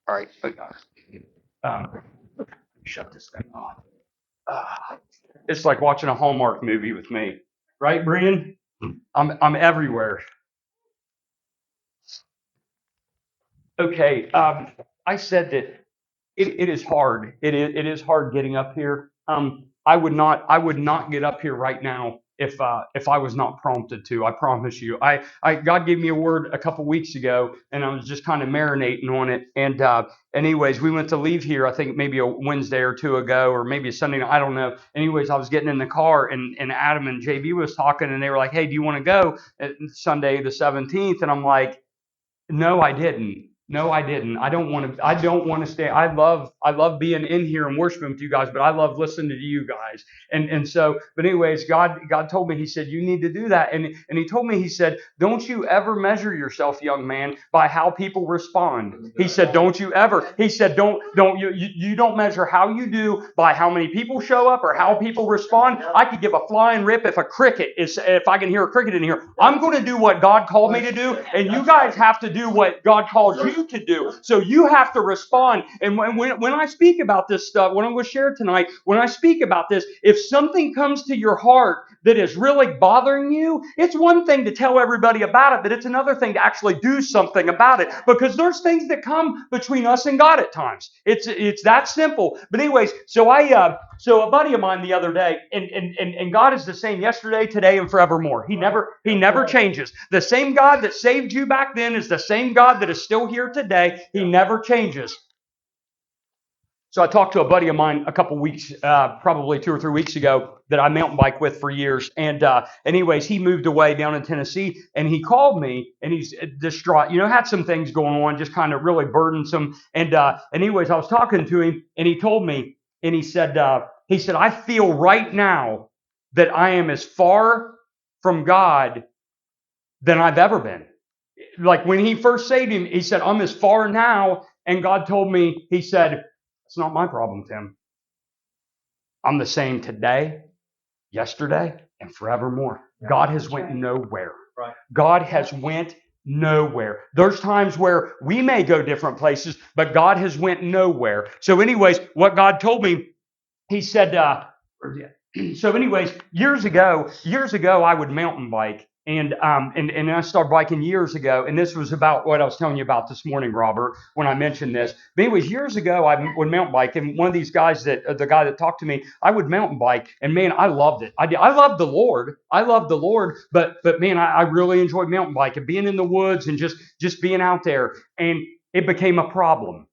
All right. Shut this thing off. It's like watching a Hallmark movie with me, right, Brian? I'm everywhere. Okay. I said that it is hard. It is hard getting up here. I would not get up here right now if I was not prompted to. I promise you. God gave me a word a couple weeks ago, and I was just kind of marinating on it. And anyways, we went to leave here. I think maybe a Wednesday or two ago, or maybe a Sunday. I don't know. Anyways, I was getting in the car, and Adam and JB was talking, and they were like, "Hey, do you want to go Sunday the 17th?" And I'm like, no, I didn't. No, I didn't. I don't want to. I don't want to stay. I love being in here and worshiping with you guys, but I love listening to you guys. And so, but anyways, God told me. He said you need to do that. And He told me. He said, don't you ever measure yourself, young man, by how people respond. He said, don't you ever. He said, don't you don't measure how you do by how many people show up or how people respond. I could give a flying rip if I can hear a cricket in here. I'm going to do what God called me to do, and you guys have to do what God called you to do. So you have to respond. And when I speak about this stuff, what I'm going to share tonight, when I speak about this, if something comes to your heart that is really bothering you, it's one thing to tell everybody about it, but it's another thing to actually do something about it, because there's things that come between us and God at times. It's that simple. But anyways, so a buddy of mine the other day, and God is the same yesterday, today, and forevermore. He never changes. The same God that saved you back then is the same God that is still here today. He never changes. So I talked to a buddy of mine a couple weeks, probably 2 or 3 weeks ago, that I mountain bike with for years. And anyways, he moved away down in Tennessee, and he called me, and he's distraught. Had some things going on, just kind of really burdensome. And anyways, I was talking to him, and he told me, and he said, I feel right now that I am as far from God than I've ever been. Like when he first saved him, he said, I'm as far now. And God told me, he said, it's not my problem, Tim. I'm the same today, yesterday, and forevermore. Yeah, God has went nowhere. Right. God has went nowhere. There's times where we may go different places, but God has went nowhere. So anyways, what God told me, he said, so anyways, years ago, I would mountain bike. And I started biking years ago, and this was about what I was telling you about this morning, Robert, when I mentioned this. But anyways, years ago, I would mountain bike, and one of these guys the guy that talked to me, I would mountain bike, and man, I loved it. I loved the Lord. But man, I really enjoyed mountain biking, being in the woods and just being out there. And it became a problem.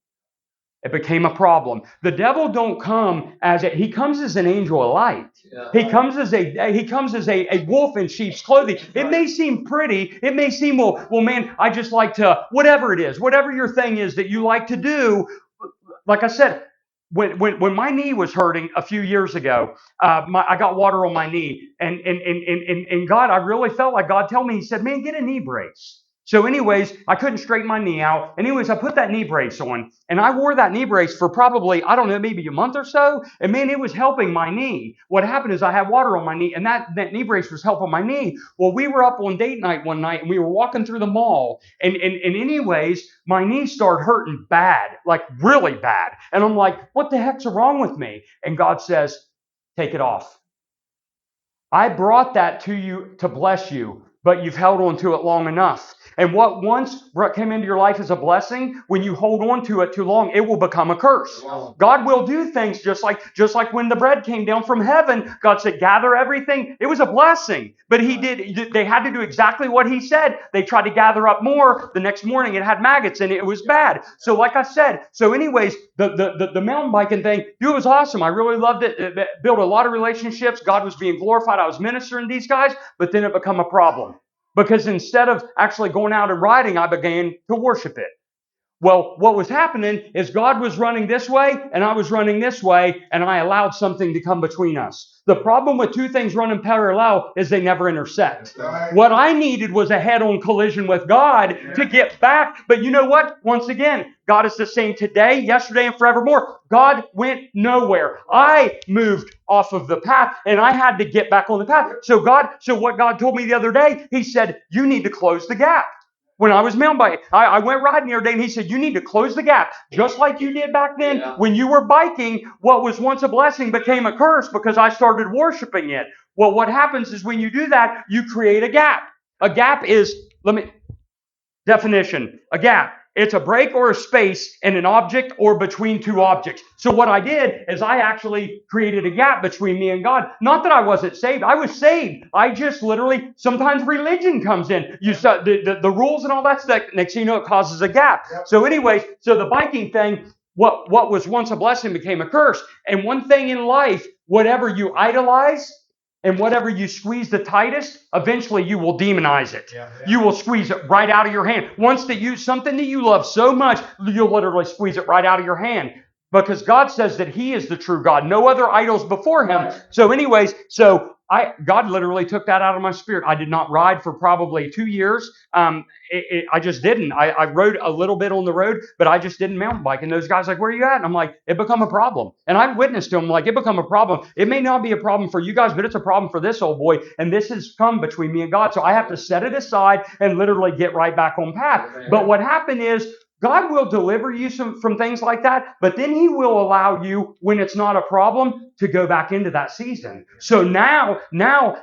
It became a problem. The devil don't come he comes as an angel of light. Yeah. He comes as a wolf in sheep's clothing. It may seem pretty. It may seem, well, man, I just like to, whatever it is, whatever your thing is that you like to do. Like I said, when my knee was hurting a few years ago, I got water on my knee, and God, I really felt like God told me, He said, man, get a knee brace. So anyways, I couldn't straighten my knee out. Anyways, I put that knee brace on, and I wore that knee brace for probably, I don't know, maybe a month or so. And man, it was helping my knee. What happened is I had water on my knee, and that knee brace was helping my knee. Well, we were up on date night one night, and we were walking through the mall. And anyways, my knee started hurting bad, like really bad. And I'm like, what the heck's wrong with me? And God says, take it off. I brought that to you to bless you, but you've held on to it long enough. And what once came into your life as a blessing, when you hold on to it too long, it will become a curse. Wow. God will do things just like when the bread came down from heaven. God said, gather everything. It was a blessing. But they had to do exactly what He said. They tried to gather up more. The next morning it had maggots and it was bad. So like I said, so anyways, the mountain biking thing, it was awesome. I really loved it. It built a lot of relationships. God was being glorified. I was ministering to these guys, but then it became a problem. Because instead of actually going out and riding, I began to worship it. Well, what was happening is God was running this way and I was running this way, and I allowed something to come between us. The problem with two things running parallel is they never intersect. Right. What I needed was a head-on collision with God to get back. But you know what? Once again, God is the same today, yesterday, and forevermore. God went nowhere. I moved off of the path, and I had to get back on the path. So what God told me the other day, He said, you need to close the gap. When I was mountain biking, I went riding the other day, and he said, you need to close the gap, just like you did back then. Yeah. When you were biking, what was once a blessing became a curse because I started worshiping it. Well, what happens is when you do that, you create a gap. A gap is, definition, a gap. It's a break or a space in an object or between two objects. So what I did is I actually created a gap between me and God. Not that I wasn't saved. I was saved. I just literally, sometimes religion comes in. You saw the rules and all that stuff. Next thing you know, it causes a gap. Yep. So anyways, so the biking thing, what was once a blessing became a curse. And one thing in life, whatever you idolize, and whatever you squeeze the tightest, eventually you will demonize it. Yeah. You will squeeze it right out of your hand. Once that something that you love so much, you'll literally squeeze it right out of your hand. Because God says that He is the true God. No other idols before Him. Right. So anyways, God literally took that out of my spirit. I did not ride for probably 2 years. I just didn't. I rode a little bit on the road, but I just didn't mountain bike. And those guys like, where are you at? And I'm like, it become a problem. And I witnessed to them like, it become a problem. It may not be a problem for you guys, but it's a problem for this old boy. And this has come between me and God. So I have to set it aside and literally get right back on path. Okay. But what happened is, God will deliver you from things like that, but then He will allow you, when it's not a problem, to go back into that season. So now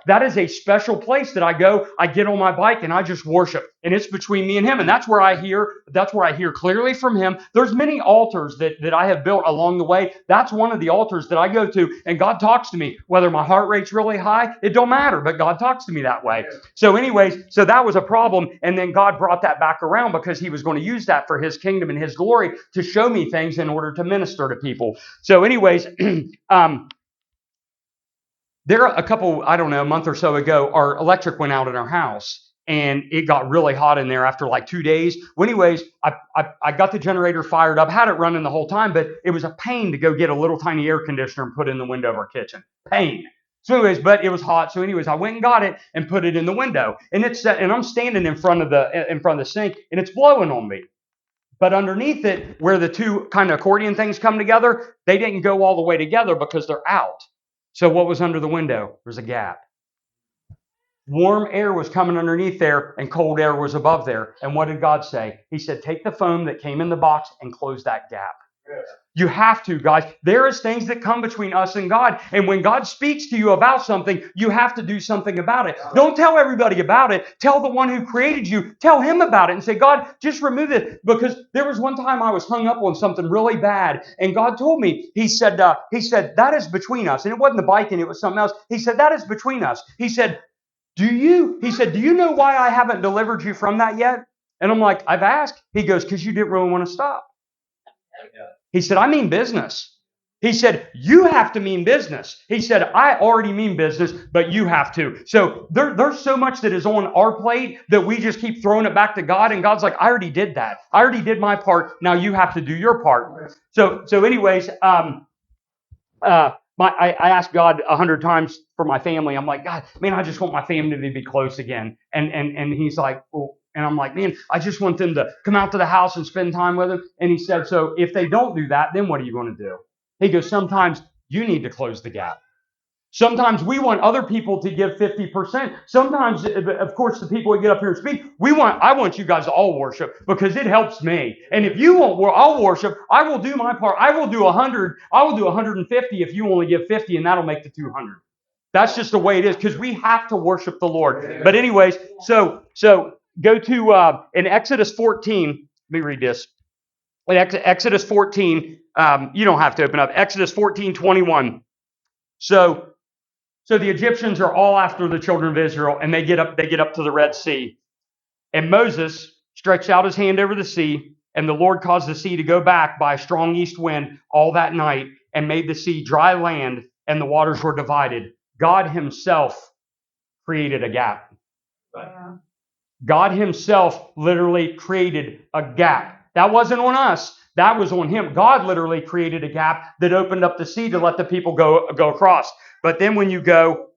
that is a special place that I go. I get on my bike and I just worship, and it's between me and Him, and that's where I hear clearly from Him. There's many altars that I have built along the way. That's one of the altars that I go to, and God talks to me. Whether my heart rate's really high, it don't matter, but God talks to me that way. So anyways, so that was a problem, and then God brought that back around because He was going to use that for His kingdom and His glory to show me things in order to minister to people. So anyways, there a couple, I don't know, a month or so ago, our electric went out in our house. And it got really hot in there after like 2 days. Well, anyways, I got the generator fired up, had it running the whole time, but it was a pain to go get a little tiny air conditioner and put it in the window of our kitchen. Pain. So anyways, but it was hot. So anyways, I went and got it and put it in the window. And I'm standing in front of the sink, and it's blowing on me. But underneath it, where the two kind of accordion things come together, they didn't go all the way together because they're out. So what was under the window? There was a gap. Warm air was coming underneath there, and cold air was above there. And what did God say? He said, take the foam that came in the box and close that gap. Yes. You have to, guys. There is things that come between us and God. And when God speaks to you about something, you have to do something about it. Don't tell everybody about it. Tell the one who created you. Tell Him about it and say, God, just remove it. Because there was one time I was hung up on something really bad. And God told me, He said, that is between us. And it wasn't the biking, it was something else. He said, that is between us. He said, do you know why I haven't delivered you from that yet? And I'm like, I've asked. He goes, because you didn't really want to stop. He said, I mean business. He said, you have to mean business. He said, I already mean business, but you have to. So there's so much that is on our plate that we just keep throwing it back to God. And God's like, I already did that. I already did my part. Now you have to do your part. So anyways, I asked God 100 times for my family. I'm like, God, man, I just want my family to be close again. And He's like, well, and I'm like, man, I just want them to come out to the house and spend time with them. And He said, so if they don't do that, then what are you going to do? He goes, sometimes you need to close the gap. Sometimes we want other people to give 50%. Sometimes, of course, the people who get up here and speak, I want you guys to all worship because it helps me. And if you won't, I'll worship. I will do my part. I will do 100. I will do 150 if you only give 50, and that'll make the 200. That's just the way it is because we have to worship the Lord. But anyways, so go to in Exodus 14. Let me read this. In Exodus 14, you don't have to open up. Exodus 14:21. So the Egyptians are all after the children of Israel, and they get up to the Red Sea. And Moses stretched out his hand over the sea, and the Lord caused the sea to go back by a strong east wind all that night, and made the sea dry land, and the waters were divided. God Himself created a gap. Yeah. God Himself literally created a gap. That wasn't on us. That was on Him. God literally created a gap that opened up the sea to let the people go across. But then when you go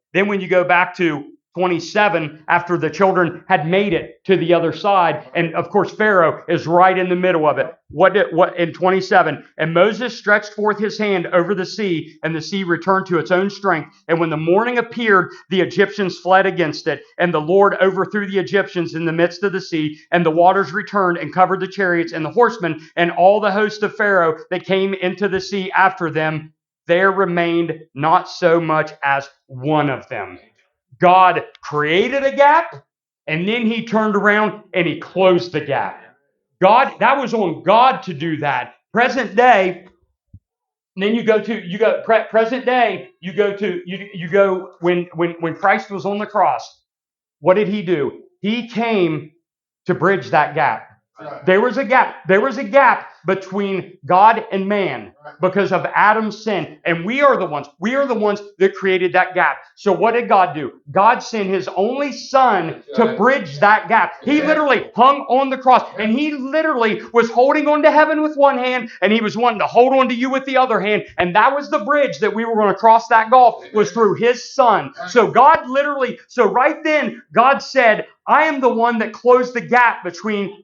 back to 27, after the children had made it to the other side, and of course Pharaoh is right in the middle of it. What in 27? And Moses stretched forth his hand over the sea, and the sea returned to its own strength. And when the morning appeared, the Egyptians fled against it, and the Lord overthrew the Egyptians in the midst of the sea, and the waters returned and covered the chariots and the horsemen, and all the host of Pharaoh that came into the sea after them. There remained not so much as one of them. God created a gap, and then he turned around and he closed the gap. That was on God to do that. Present day, and then you go present day, you go when Christ was on the cross, what did he do? He came to bridge that gap. There was a gap. There was a gap between God and man because of Adam's sin. And we are the ones that created that gap. So what did God do? God sent his only son to bridge that gap. He literally hung on the cross, and he literally was holding on to heaven with one hand, and he was wanting to hold on to you with the other hand. And that was the bridge that we were going to cross that gulf, was through his son. So right then, God said, I am the one that closed the gap between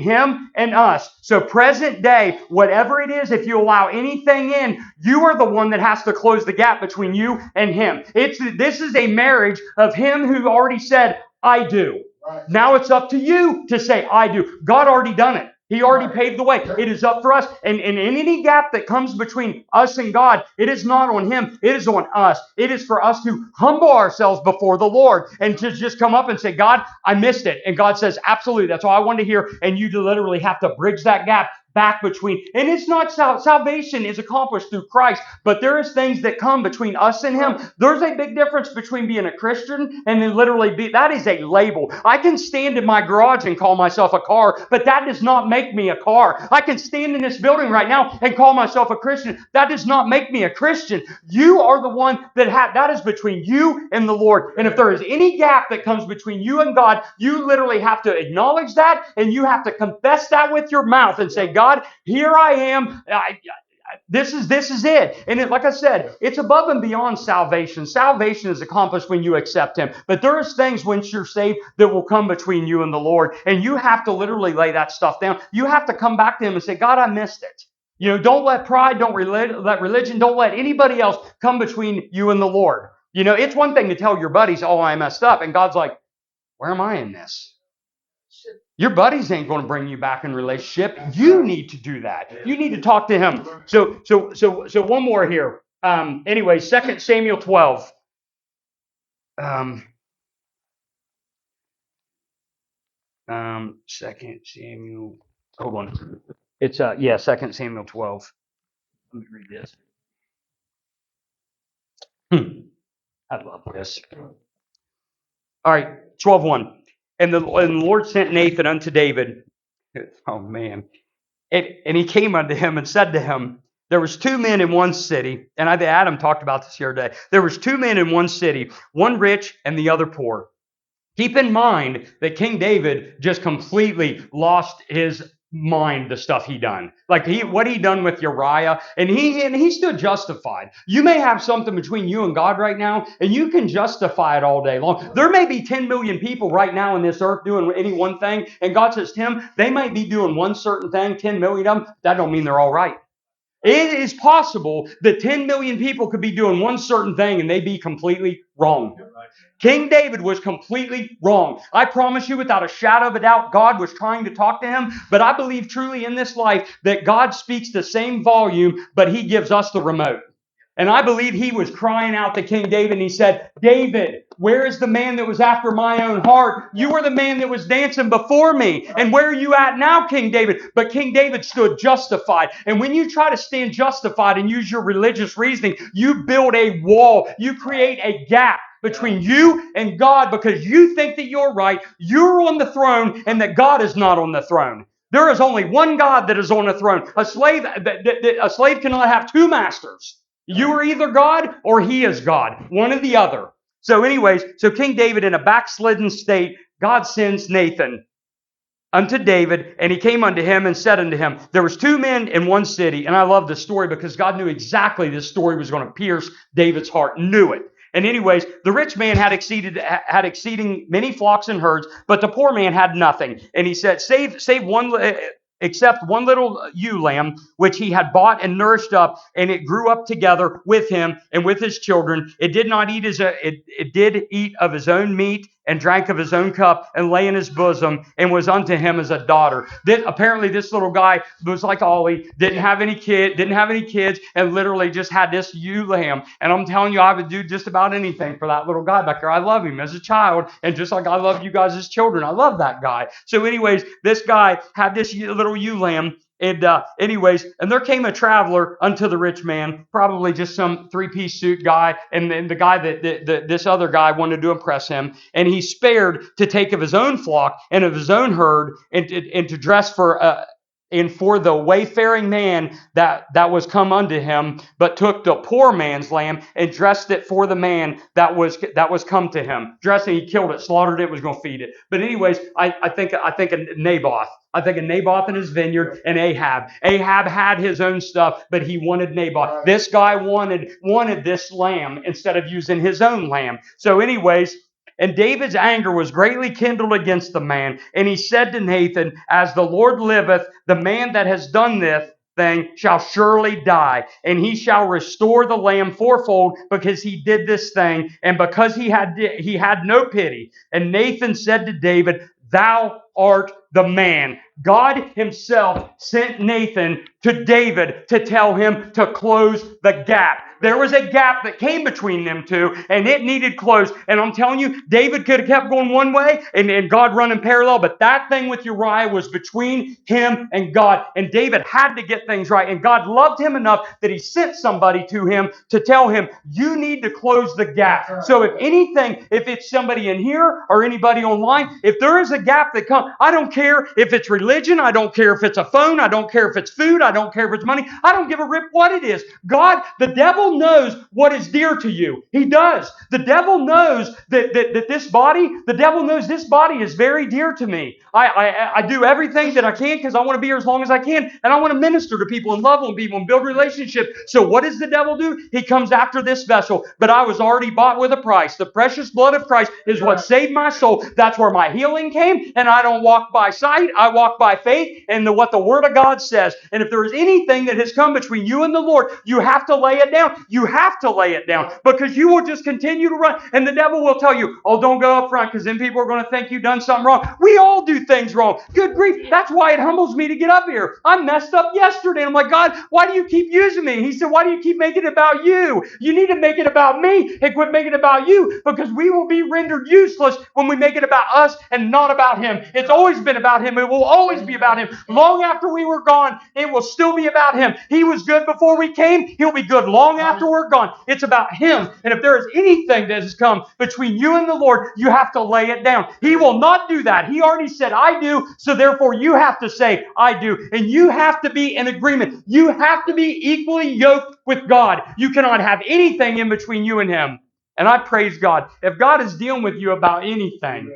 him and us. So present day, whatever it is, if you allow anything in, you are the one that has to close the gap between you and him. This is a marriage of him who already said, I do. Right. Now it's up to you to say, I do. God already done it. He already paved the way. It is up for us. And in any gap that comes between us and God, it is not on him. It is on us. It is for us to humble ourselves before the Lord and to just come up and say, God, I missed it. And God says, absolutely. That's all I wanted to hear. And you literally have to bridge that gap back between. And it's not salvation is accomplished through Christ, but there is things that come between us and him. There's a big difference between being a Christian and then that is a label. I can stand in my garage and call myself a car, but that does not make me a car. I can stand in this building right now and call myself a Christian. That does not make me a Christian. You are the one that is between you and the Lord. And if there is any gap that comes between you and God, you literally have to acknowledge that, and you have to confess that with your mouth and say, God, here I am. This is it. And like I said, it's above and beyond salvation. Salvation is accomplished when you accept him. But there is things once you're saved that will come between you and the Lord. And you have to literally lay that stuff down. You have to come back to him and say, God, I missed it. Don't let pride, don't let religion, don't let anybody else come between you and the Lord. It's one thing to tell your buddies, oh, I messed up. And God's like, where am I in this? Your buddies ain't going to bring you back in relationship. You need to do that. You need to talk to him. So one more here. Anyway, 2 Samuel 12. 2 Samuel. Hold on. It's 2 Samuel 12. Let me read this. I love this. All right, 12:1. And the Lord sent Nathan unto David. Oh, man. And he came unto him and said to him, there was two men in one city. And Adam talked about this the other day. There was two men in one city, one rich and the other poor. Keep in mind that King David just completely lost his mind, the stuff he done. Like what he done with Uriah, and he stood justified. You may have something between you and God right now, and you can justify it all day long. There may be 10 million people right now in this earth doing any one thing, and God says, Tim, they might be doing one certain thing, 10 million of them. That don't mean they're all right. It is possible that 10 million people could be doing one certain thing and they be completely wrong. King David was completely wrong. I promise you, without a shadow of a doubt, God was trying to talk to him. But I believe truly in this life that God speaks the same volume, but he gives us the remote. And I believe he was crying out to King David, and he said, David, where is the man that was after my own heart? You were the man that was dancing before me. And where are you at now, King David? But King David stood justified. And when you try to stand justified and use your religious reasoning, you build a wall. You create a gap between you and God because you think that you're right, you're on the throne, and that God is not on the throne. There is only one God that is on the throne. A slave cannot have two masters. You are either God or he is God. One or the other. So King David, in a backslidden state, God sends Nathan unto David, and he came unto him and said unto him, there was two men in one city. And I love this story because God knew exactly this story was going to pierce David's heart. Knew it. And anyways, the rich man had exceeding many flocks and herds, but the poor man had nothing. And he said, save one, except one little ewe lamb, which he had bought and nourished up, and it grew up together with him and with his children. It did not eat it did eat of his own meat and drank of his own cup and lay in his bosom and was unto him as a daughter. Apparently this little guy was like Ollie, didn't have any kids, and literally just had this ewe lamb. And I'm telling you, I would do just about anything for that little guy back there. I love him as a child, and just like I love you guys as children, I love that guy. So anyways, this guy had this little ewe lamb. And and there came a traveler unto the rich man, probably just some three-piece suit guy, and then the guy that this other guy wanted to impress him, and he spared to take of his own flock and of his own herd, and to dress for the wayfaring man that was come unto him, but took the poor man's lamb and dressed it for the man that was come to him. Dressing, he killed it, slaughtered it, was going to feed it. But anyways, I think of Naboth. I think of Naboth in his vineyard and Ahab. Ahab had his own stuff, but he wanted Naboth. This guy wanted this lamb instead of using his own lamb. So anyways, and David's anger was greatly kindled against the man. And he said to Nathan, as the Lord liveth, the man that has done this thing shall surely die. And he shall restore the lamb fourfold, because he did this thing, and because he had no pity. And Nathan said to David, thou art the man. God himself sent Nathan to David to tell him to close the gap. There was a gap that came between them two, and it needed closed. And I'm telling you, David could have kept going one way and God running parallel, but that thing with Uriah was between him and God. And David had to get things right. And God loved him enough that he sent somebody to him to tell him, you need to close the gap. So if it's somebody in here or anybody online, if there is a gap that comes, I don't care if it's religion, I don't care if it's a phone, I don't care if it's food, I don't care if it's money, I don't give a rip what it is. God, the devil knows what is dear to you. He does. The devil knows that the devil knows this body is very dear to me. I do everything that I can because I want to be here as long as I can, and I want to minister to people and love on people and build relationships. So what does the devil do? He comes after this vessel, but I was already bought with a price. The precious blood of Christ is what saved my soul. That's where my healing came, and I don't walk by sight, I walk by faith and what the Word of God says. And if there is anything that has come between you and the Lord, you have to lay it down. You have to lay it down, because you will just continue to run, and the devil will tell you, oh, don't go up front, because then people are going to think you've done something wrong. We all do things wrong. Good grief. That's why it humbles me to get up here. I messed up yesterday. I'm like, God, why do you keep using me? He said, why do you keep making it about you? You need to make it about me and quit making it about you, because we will be rendered useless when we make it about us and not about Him. It's always been about Him. It will always be about Him. Long after we were gone, it will still be about Him. He was good before we came. He'll be good long after we're gone. It's about Him. And if there is anything that has come between you and the Lord, you have to lay it down. He will not do that. He already said, I do. So therefore, you have to say, I do. And you have to be in agreement. You have to be equally yoked with God. You cannot have anything in between you and Him. And I praise God. If God is dealing with you about anything,